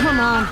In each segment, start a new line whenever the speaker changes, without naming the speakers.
Come on.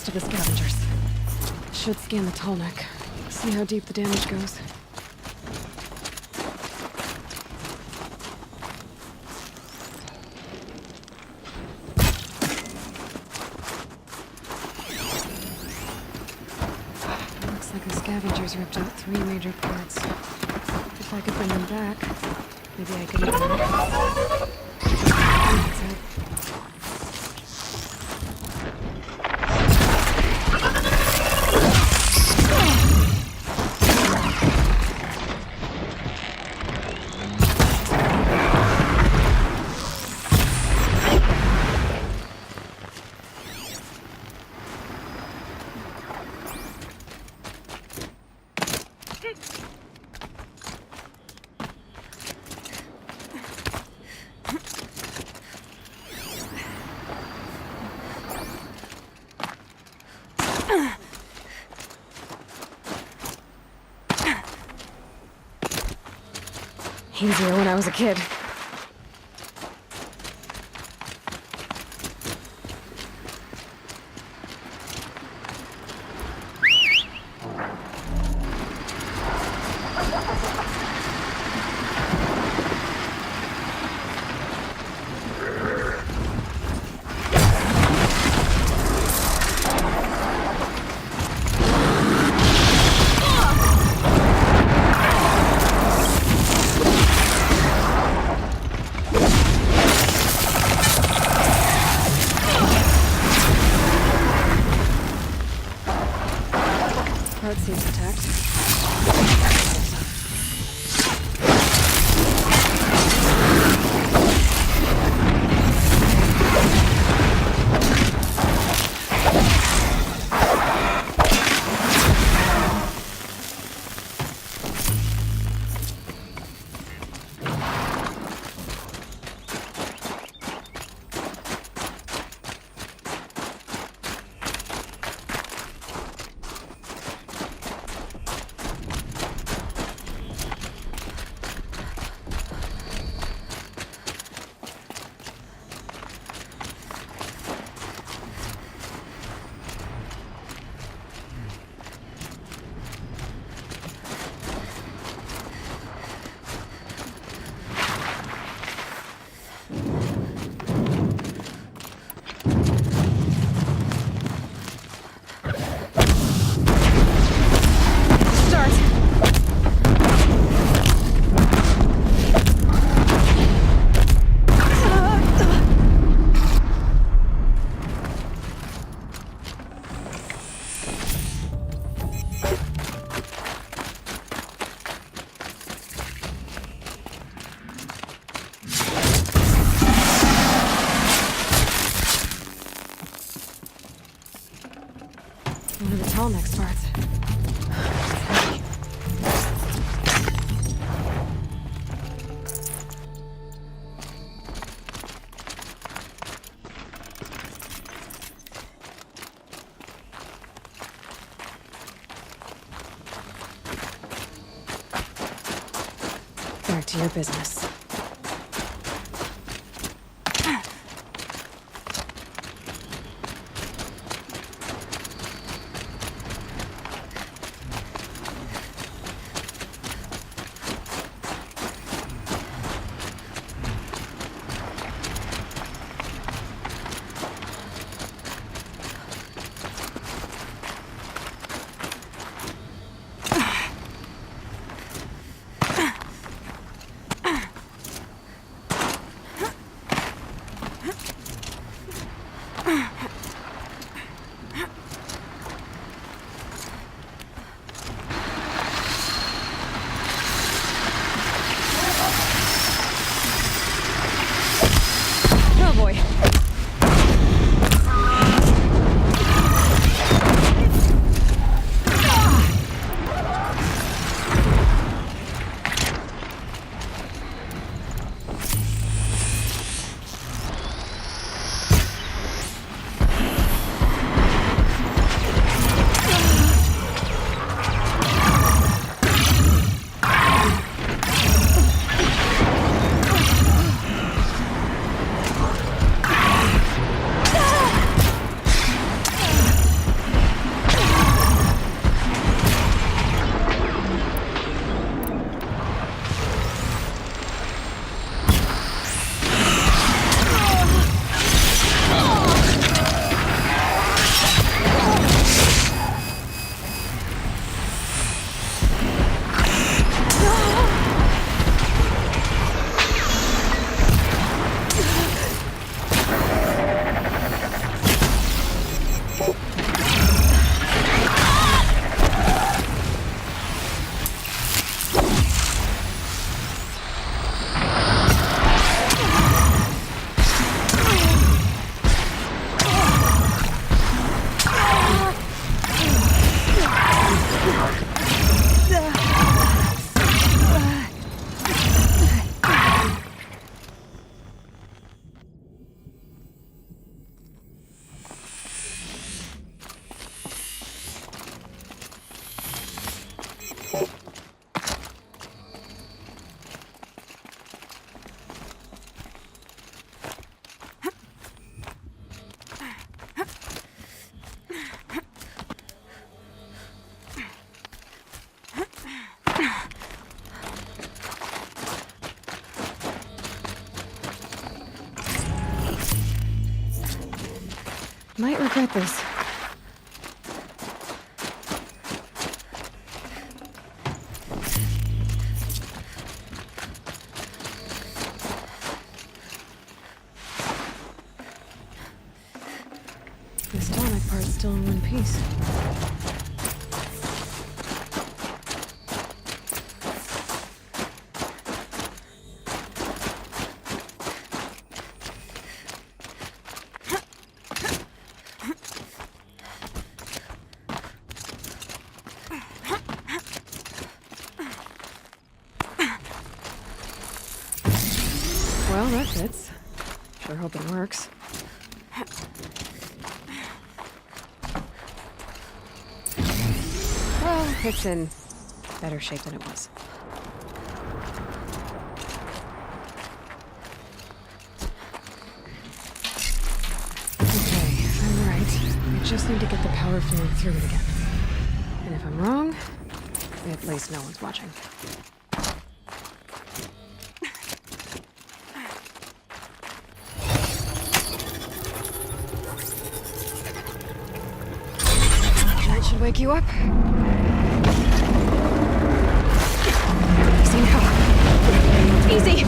Of the scavengers. Should scan the tall neck. See how deep the damage goes. Looks like the scavengers ripped out 3 major parts. If I could bring them back, maybe I could even... That's it. Easier when I was a kid. Part seems intact. One of the tall next parts. Back to your business. Might regret this. This tonic part's still in one piece. Well, that fits. Sure hope it works. Well, it's in better shape than it was. Okay, I'm right. I just need to get the power flowing through it again. And if I'm wrong, at least no one's watching. That should wake you up. Easy now. Easy!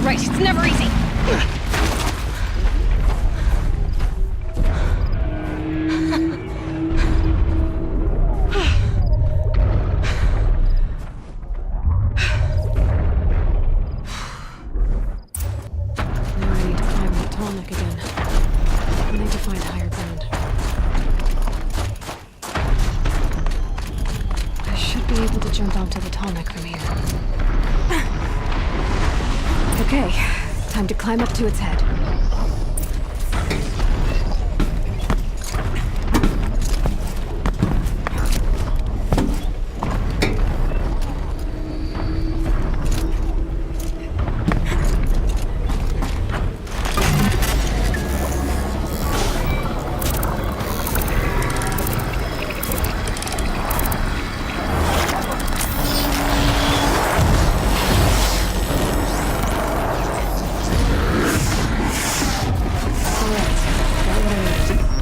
Right, it's never easy. Okay, time to climb up to its head.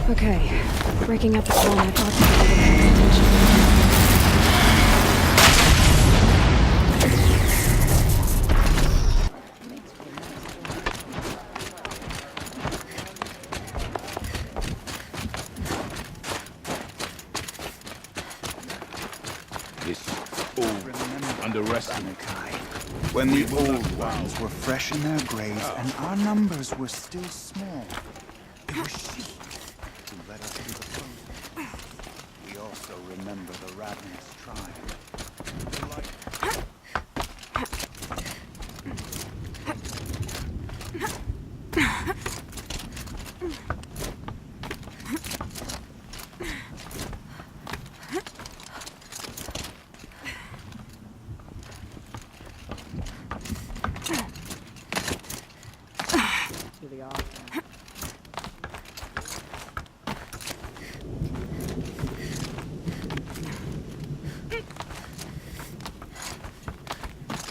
Okay, breaking up the phone, I thought
This all underestimate.
When the old ones were fresh in their graves and our numbers were still small, it was she who led us to the frozen. We also remember the ravenous tribe. The light.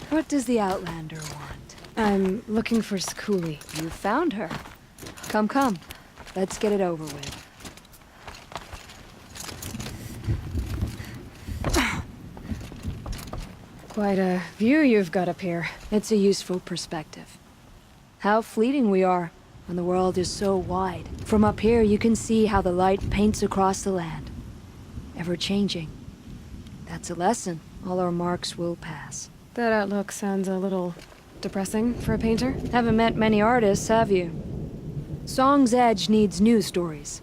What does the Outlander want?
I'm looking for Skuli.
You found her. Come, come. Let's get it over with.
Quite a view you've got up here.
It's a useful perspective. How fleeting we are when the world is so wide. From up here, you can see how the light paints across the land. Ever changing. That's a lesson. All our marks will pass.
That outlook sounds a little depressing for a painter.
Haven't met many artists, have you? Song's Edge needs new stories.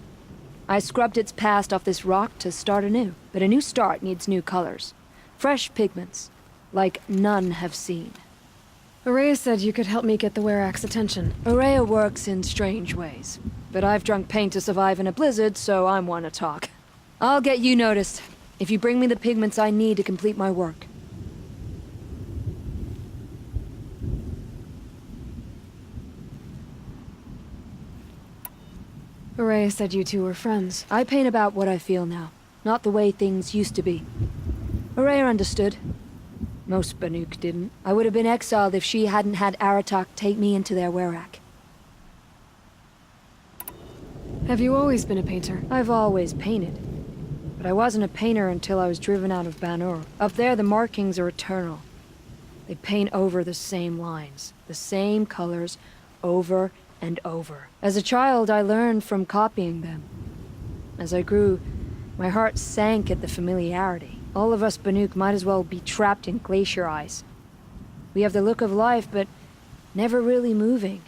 I scrubbed its past off this rock to start anew. But a new start needs new colors. Fresh pigments. Like none have seen.
Araya said you could help me get the Werax's attention.
Araya works in strange ways. But I've drunk paint to survive in a blizzard, so I'm one to talk. I'll get you noticed, if you bring me the pigments I need to complete my work.
Araya said you two were friends.
I paint about what I feel now, not the way things used to be. Araya understood. Most Banuk didn't. I would have been exiled if she hadn't had Aratak take me into their werak.
Have you always been a painter?
I've always painted. But I wasn't a painter until I was driven out of Banuk. Up there, the markings are eternal. They paint over the same lines, the same colors, over and over. As a child, I learned from copying them. As I grew, my heart sank at the familiarity. All of us Banuk might as well be trapped in glacier ice. We have the look of life, but never really moving.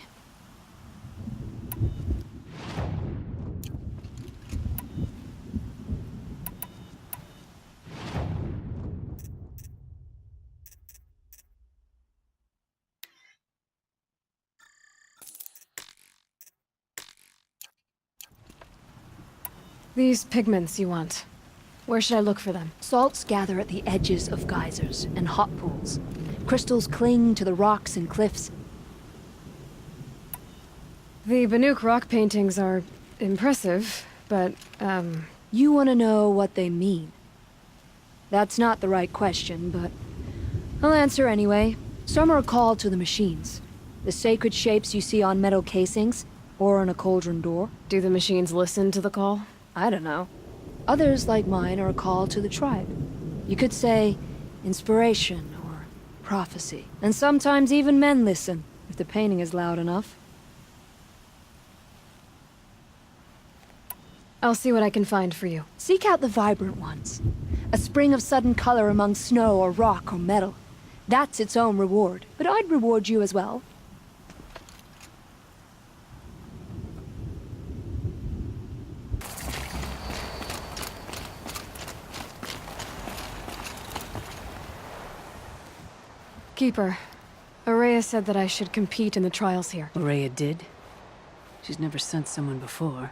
These pigments you want. Where should I look for them?
Salts gather at the edges of geysers and hot pools. Crystals cling to the rocks and cliffs.
The Banuk rock paintings are impressive, but,
You want to know what they mean. That's not the right question, but I'll answer anyway. Some are called to the machines. The sacred shapes you see on metal casings, or on a cauldron door.
do the machines listen to the call?
I don't know. Others, like mine, are a call to the tribe. You could say inspiration or prophecy. And sometimes even men listen, if the painting is loud enough.
I'll see what I can find for you.
Seek out the vibrant ones. A spring of sudden color among snow or rock or metal. That's its own reward. But I'd reward you as well.
Keeper, Araya said that I should compete in the trials here.
Araya did? She's never sent someone before.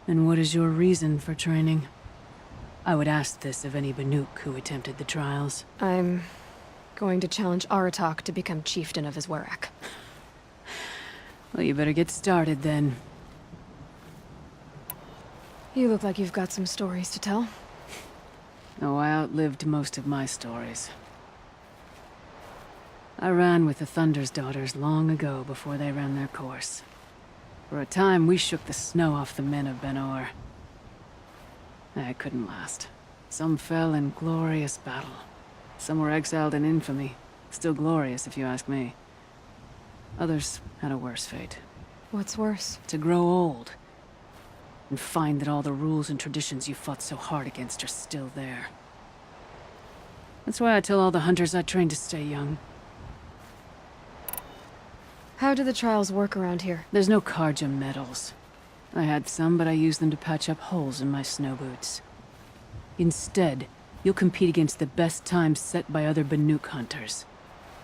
And what is your reason for training? I would ask this of any Banuk who attempted the trials.
I'm going to challenge Aratak to become chieftain of his werak.
Well, you better get started then.
You look like you've got some stories to tell.
Oh, I outlived most of my stories. I ran with the Thunder's daughters long ago before they ran their course. For a time, we shook the snow off the men of Ben-Or. It couldn't last. Some fell in glorious battle. Some were exiled in infamy. Still glorious, if you ask me. Others had a worse fate.
What's worse?
To grow old. And find that all the rules and traditions you fought so hard against are still there. That's why I tell all the hunters I train to stay young.
How do the trials work around here?
There's no Karja medals. I had some, but I used them to patch up holes in my snow boots. Instead, you'll compete against the best times set by other Banuk hunters.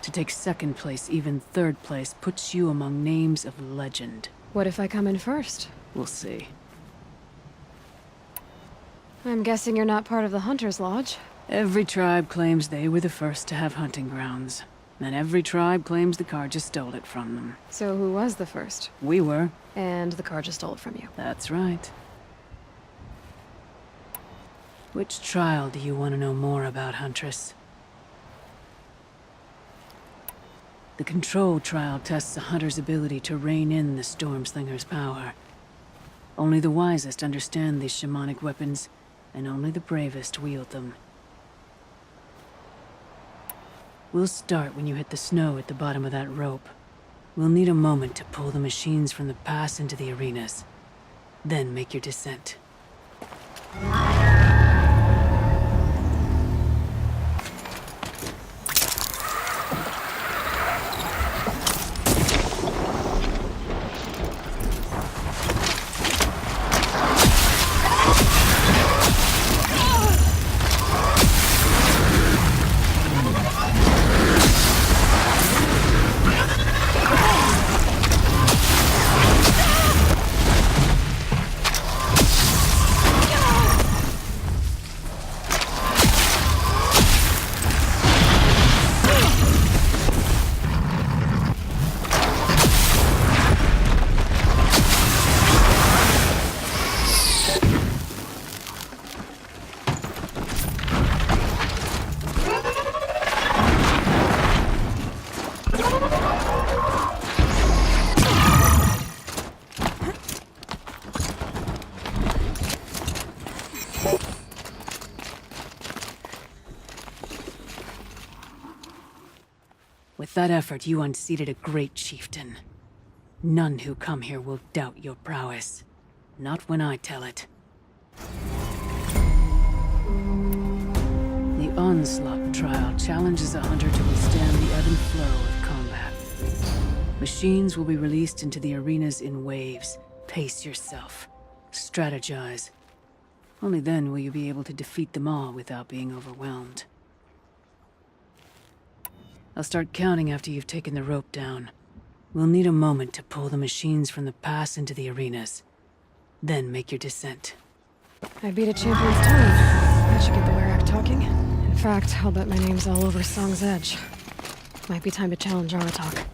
To take second place, even third place, puts you among names of legend.
What if I come in first?
We'll see.
I'm guessing you're not part of the Hunter's Lodge.
Every tribe claims they were the first to have hunting grounds. And every tribe claims the Karja stole it from them.
So who was the first?
We were.
And the Karja stole it from you.
That's right. Which trial do you want to know more about, Huntress? The Control trial tests a hunter's ability to rein in the Stormslinger's power. Only the wisest understand these shamanic weapons, and only the bravest wield them. We'll start when you hit the snow at the bottom of that rope. We'll need a moment to pull the machines from the pass into the arenas. Then make your descent. With that effort, you unseated a great chieftain. None who come here will doubt your prowess. Not when I tell it. The Onslaught trial challenges a hunter to withstand the ebb and flow of combat. Machines will be released into the arenas in waves. Pace yourself. Strategize. Only then will you be able to defeat them all without being overwhelmed. I'll start counting after you've taken the rope down. We'll need a moment to pull the machines from the pass into the arenas. Then make your descent.
I beat a champion's 20. That should get the Werak talking. In fact, I'll bet my name's all over Song's Edge. Might be time to challenge Aratak.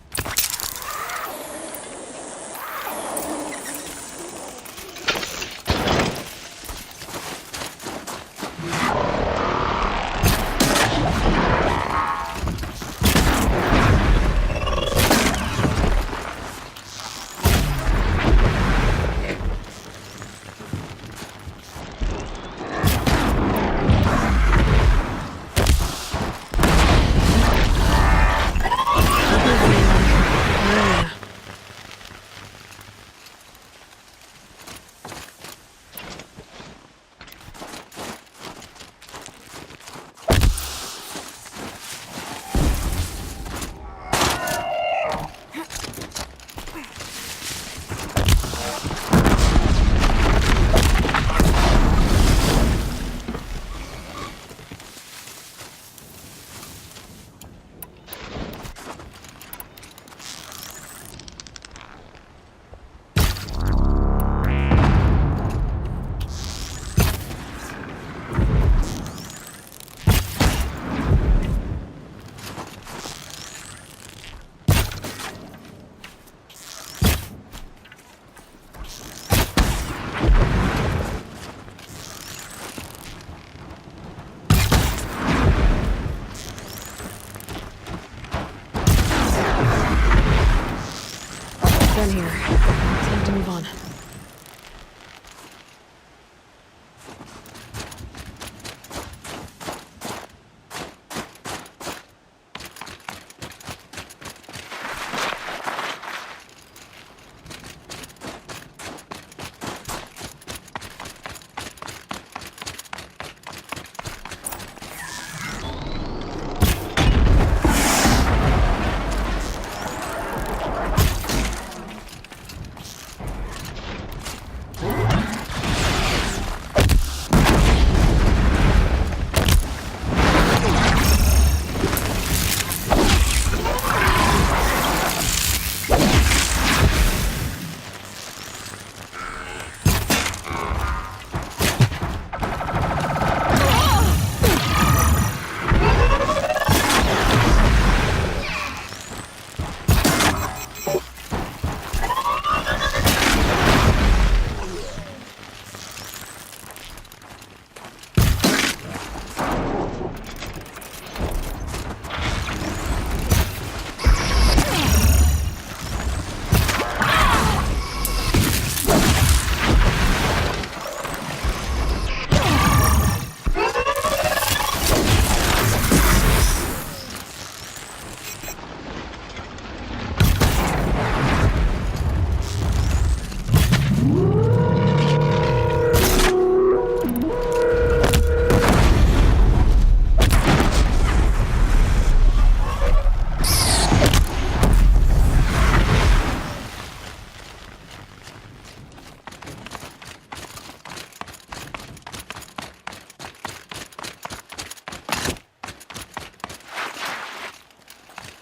Done here. Time to move on.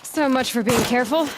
So much for being careful.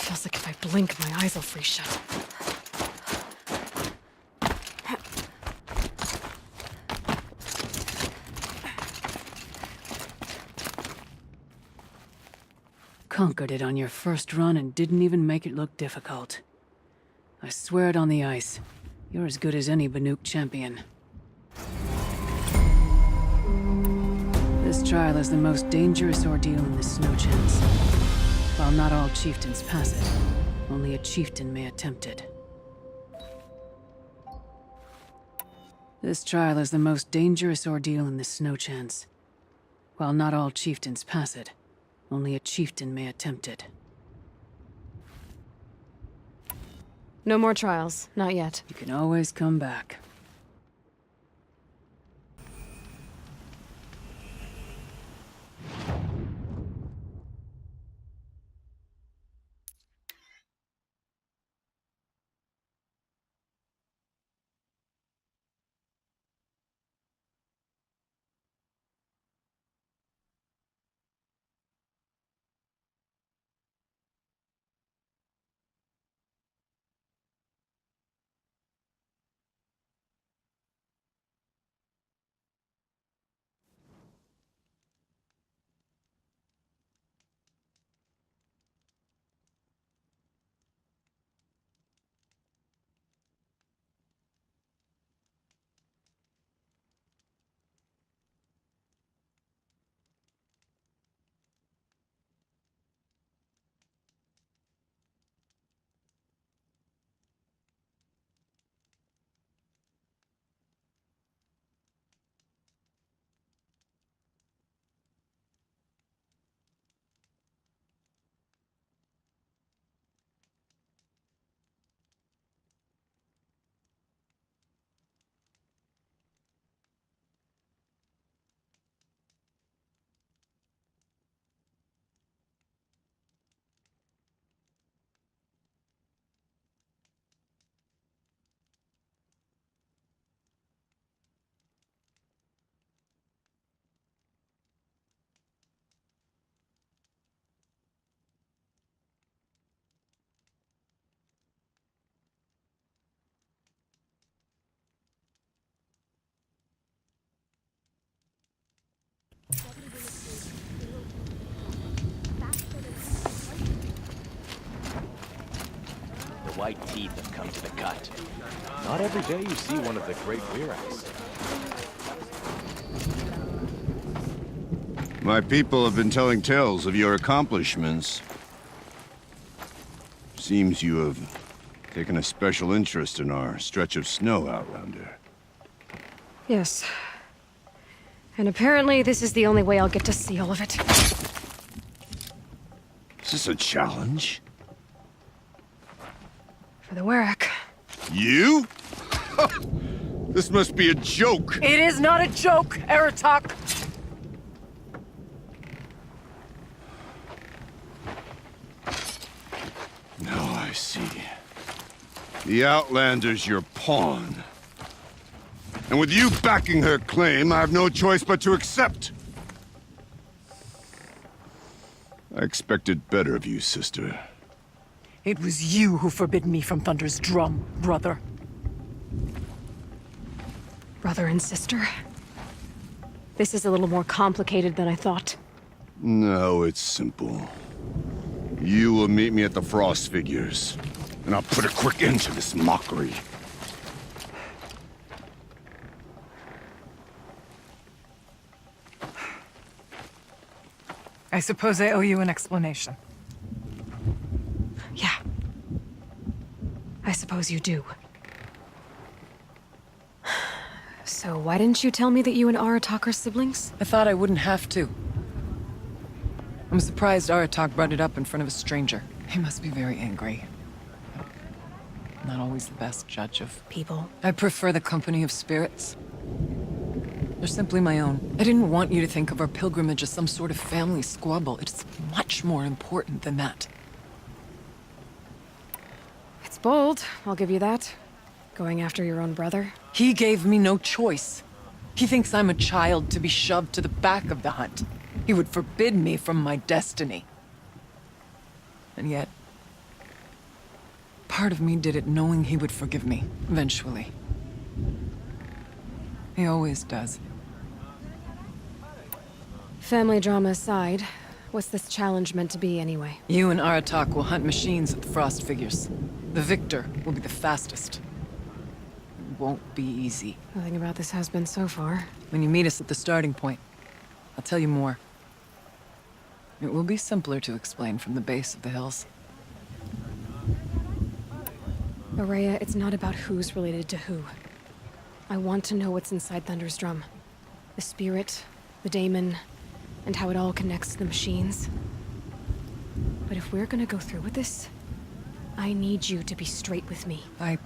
Feels like if I blink, my eyes will freeze shut.
conquered it on your first run and didn't even make it look difficult. I swear it on the ice. You're as good as any Banuk champion. This trial is the most dangerous ordeal in the snow chance. While not all chieftains pass it, only a chieftain may attempt it. This trial is the most dangerous ordeal in the snow chance. While not all chieftains pass it, only a chieftain may attempt it.
No more trials. Not yet.
You can always come back.
The white teeth have come to the cut. Not every day you see one of the great Weiraks.
My people have been telling tales of your accomplishments. Seems you have taken a special interest in our stretch of snow out yonder.
Yes. And apparently this is the only way I'll get to see all of it.
Is this a challenge?
For the Werak.
You? This must be a joke.
It is not a joke, Aratak!
Now I see. The Outlander's your pawn. And with you backing her claim, I have no choice but to accept. I expected better of you, sister.
It was you who forbid me from Thunder's drum, brother.
Brother and sister? This is a little more complicated than I thought.
No, it's simple. You will meet me at the Frost Figures, and I'll put a quick end to this mockery.
I suppose I owe you an explanation.
Yeah. I suppose you do. So why didn't you tell me that you and Aratak are siblings?
I thought I wouldn't have to. I'm surprised Aratak brought it up in front of a stranger. He must be very angry. Not always the best judge of
People.
I prefer the company of spirits. They're simply my own. I didn't want you to think of our pilgrimage as some sort of family squabble. It's much more important than that.
It's bold, I'll give you that. Going after your own brother.
He gave me no choice. He thinks I'm a child to be shoved to the back of the hunt. He would forbid me from my destiny. And yet, part of me did it knowing he would forgive me, eventually. He always does.
Family drama aside, What's this challenge meant to be, anyway?
You and Aratak will hunt machines at the Frost figures. The victor will be the fastest. It won't be easy.
Nothing about this has been so far.
When you meet us at the starting point, I'll tell you more. It will be simpler to explain from the base of the hills.
Araya, it's not about who's related to who. I want to know what's inside Thunder's drum. The spirit, the daemon, and how it all connects to the machines. But if we're gonna go through with this, I need you to be straight with me.
I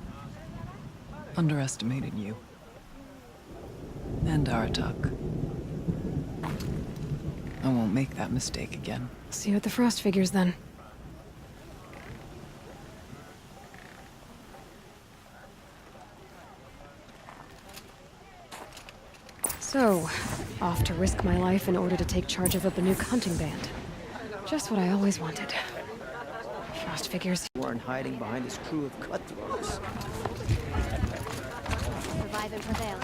underestimated you. And Aratak. I won't make that mistake again.
See you at the Frost figures, then. So, off to risk my life in order to take charge of a Banuk hunting band. Just what I always wanted. Frost figures.
Weren't hiding behind his crew of cutthroats.
Survive and prevail.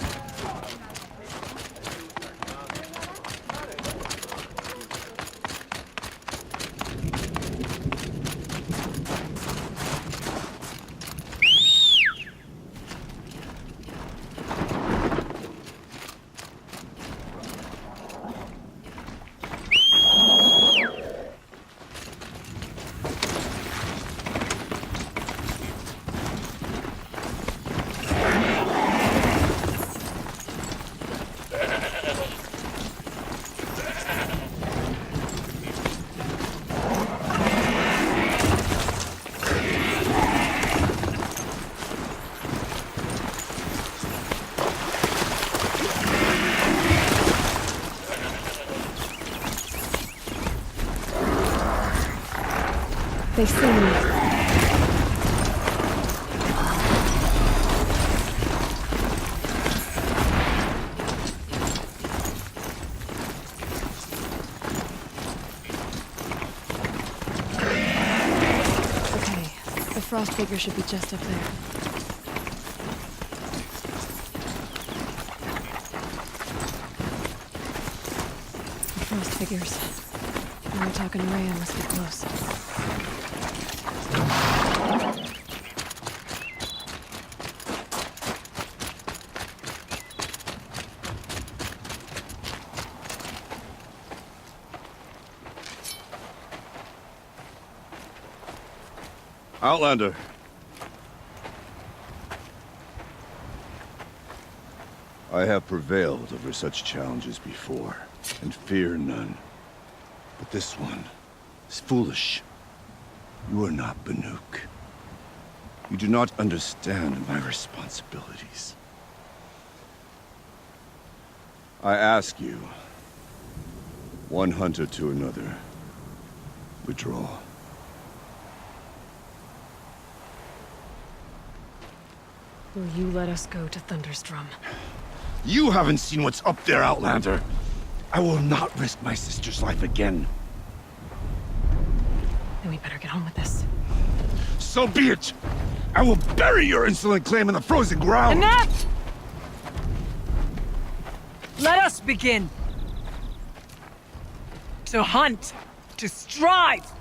They see me. Okay, the Frost figure should be just up there. The Frost figures. Now we're talking Araya must be close.
Outlander. I have prevailed over such challenges before, and fear none. But this one is foolish. You are not Banuk. You do not understand my responsibilities. I ask you, one hunter to another, withdraw.
Will you let us go to Thunder's drum?
You haven't seen what's up there, Outlander. I will not risk my sister's life again.
Then we better get on with this.
So be it! I will bury your insolent claim in the frozen ground!
Enough! Let us begin! To hunt, to strive!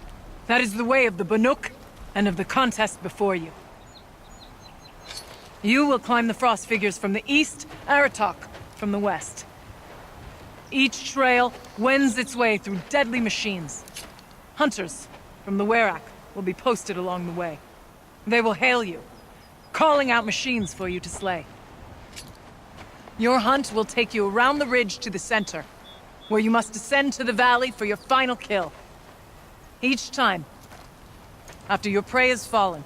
That is the way of the Banuk, and of the contest before you. You will climb the Frost figures from the east, Aratak from the west. Each trail wends its way through deadly machines. Hunters from the Werak will be posted along the way. They will hail you, calling out machines for you to slay. Your hunt will take you around the ridge to the center, where you must descend to the valley for your final kill. Each time, after your prey has fallen,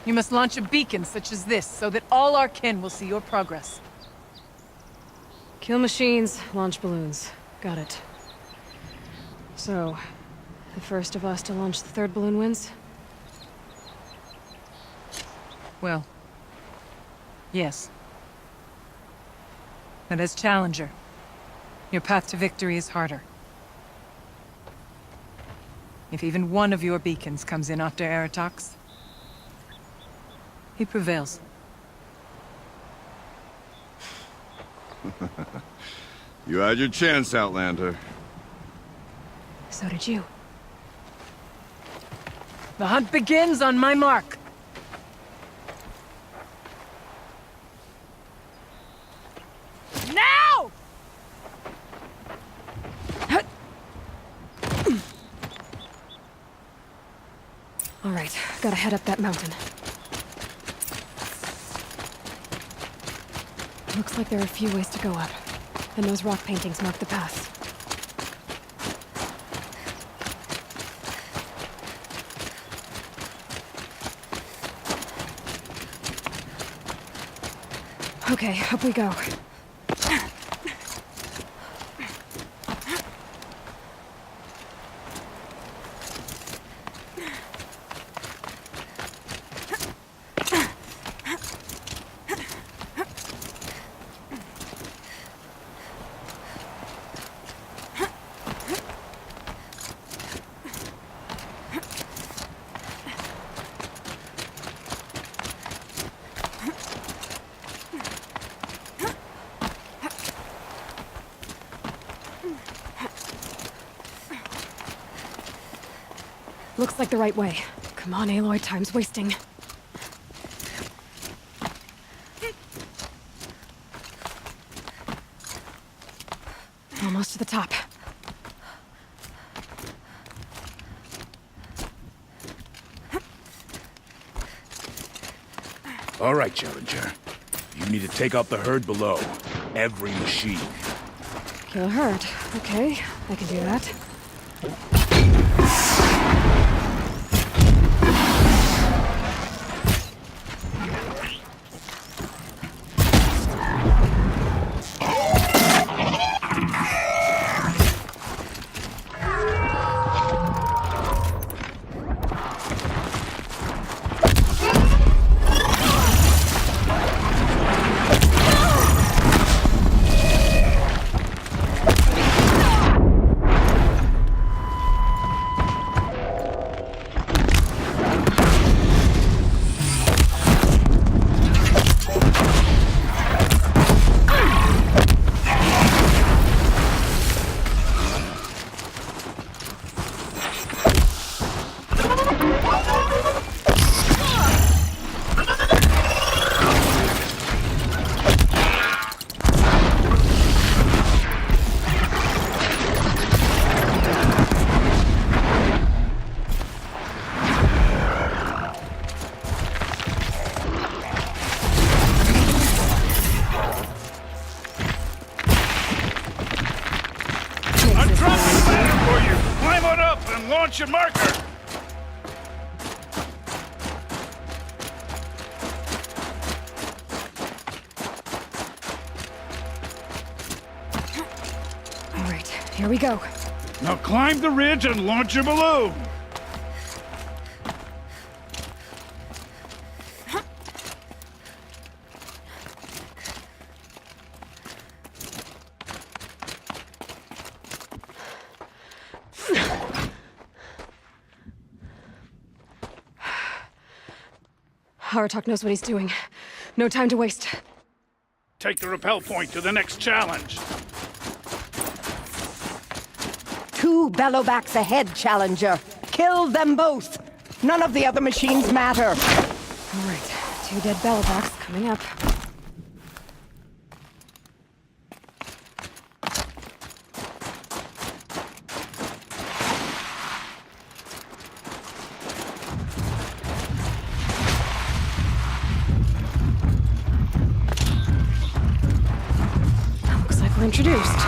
you must launch a beacon such as this, so that all our kin will see your progress.
Kill machines, launch balloons. Got it. So, the first of us to launch the third balloon wins?
Well, yes. And as challenger, your path to victory is harder. If even one of your beacons comes in after Aratak's, he prevails.
You had your chance, Outlander.
So did you.
The hunt begins on my mark. Now!
All right, gotta head up that mountain. Looks like there are a few ways to go up, and those rock paintings mark the path. Okay, up we go. Looks like the right way. Come on, Aloy, time's wasting. Almost to the top.
All right, Challenger. You need to take out the herd below. Every machine.
Kill a herd. Okay, I can do that.
Launch your marker!
All right, here we go.
Now climb the ridge and launch your balloon!
Aratak knows what he's doing. No time to waste.
Take the rappel point to the next challenge.
2 bellowbacks ahead, Challenger. Kill them both. None of the other machines matter.
All right, 2 dead bellowbacks coming up. Looks like we're introduced.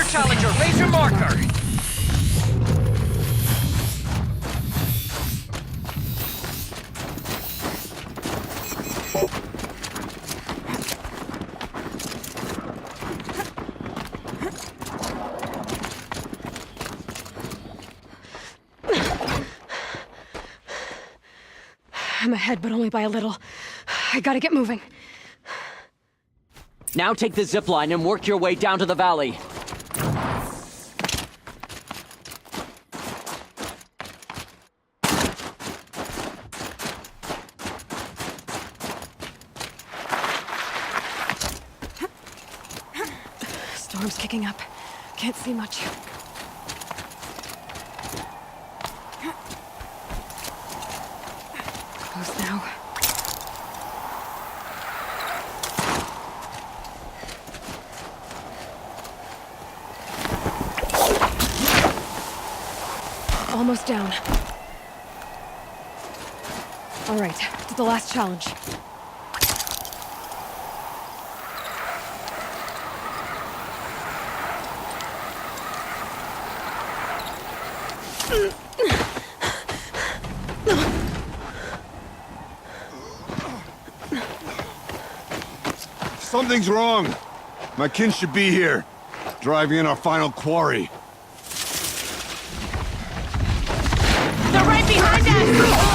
Challenger, raise your marker!
I'm ahead, but only by a little. I gotta get moving.
Now take the zip line and work your way down to the valley.
Storm's kicking up. Can't see much. Close now. Almost down. All right, to the last challenge.
Something's wrong. My kin should be here, driving in our final quarry.
They're right behind us!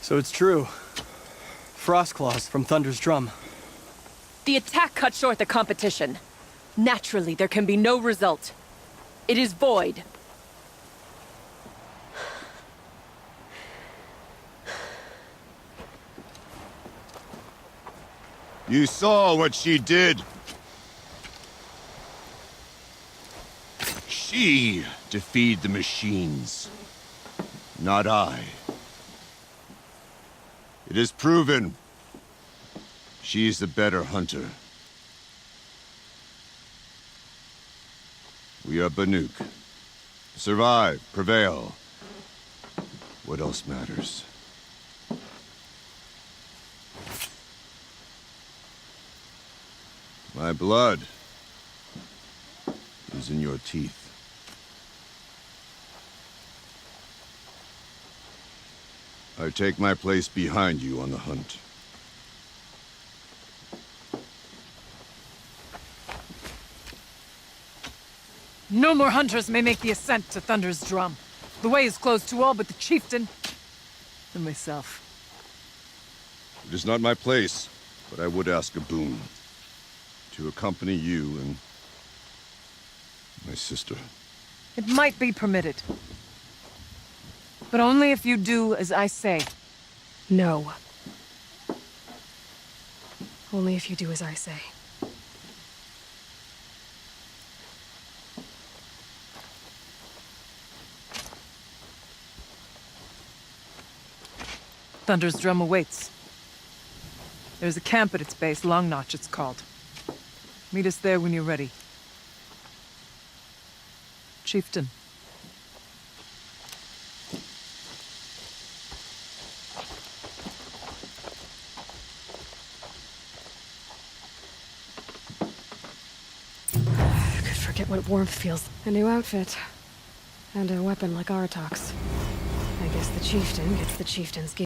So it's true. Frost claws from Thunder's drum.
The attack cut short the competition. Naturally, there can be no result. It is void.
You saw what she did. She defeated the machines, not I. It is proven. She is the better hunter. We are Banuk. Survive, prevail. What else matters? My blood is in your teeth. I take my place behind you on the hunt.
No more hunters may make the ascent to Thunder's drum. The way is closed to all but the chieftain and myself.
It is not my place, but I would ask a boon. To accompany you and my sister.
It might be permitted. But only if you do as I say.
No. Only if you do as I say.
Thunder's drum awaits. There's a camp at its base, Long Notch it's called. Meet us there when you're ready. Chieftain.
I could forget what warmth feels. A new outfit. And a weapon like Aratak's. I guess the chieftain gets the chieftain's gift.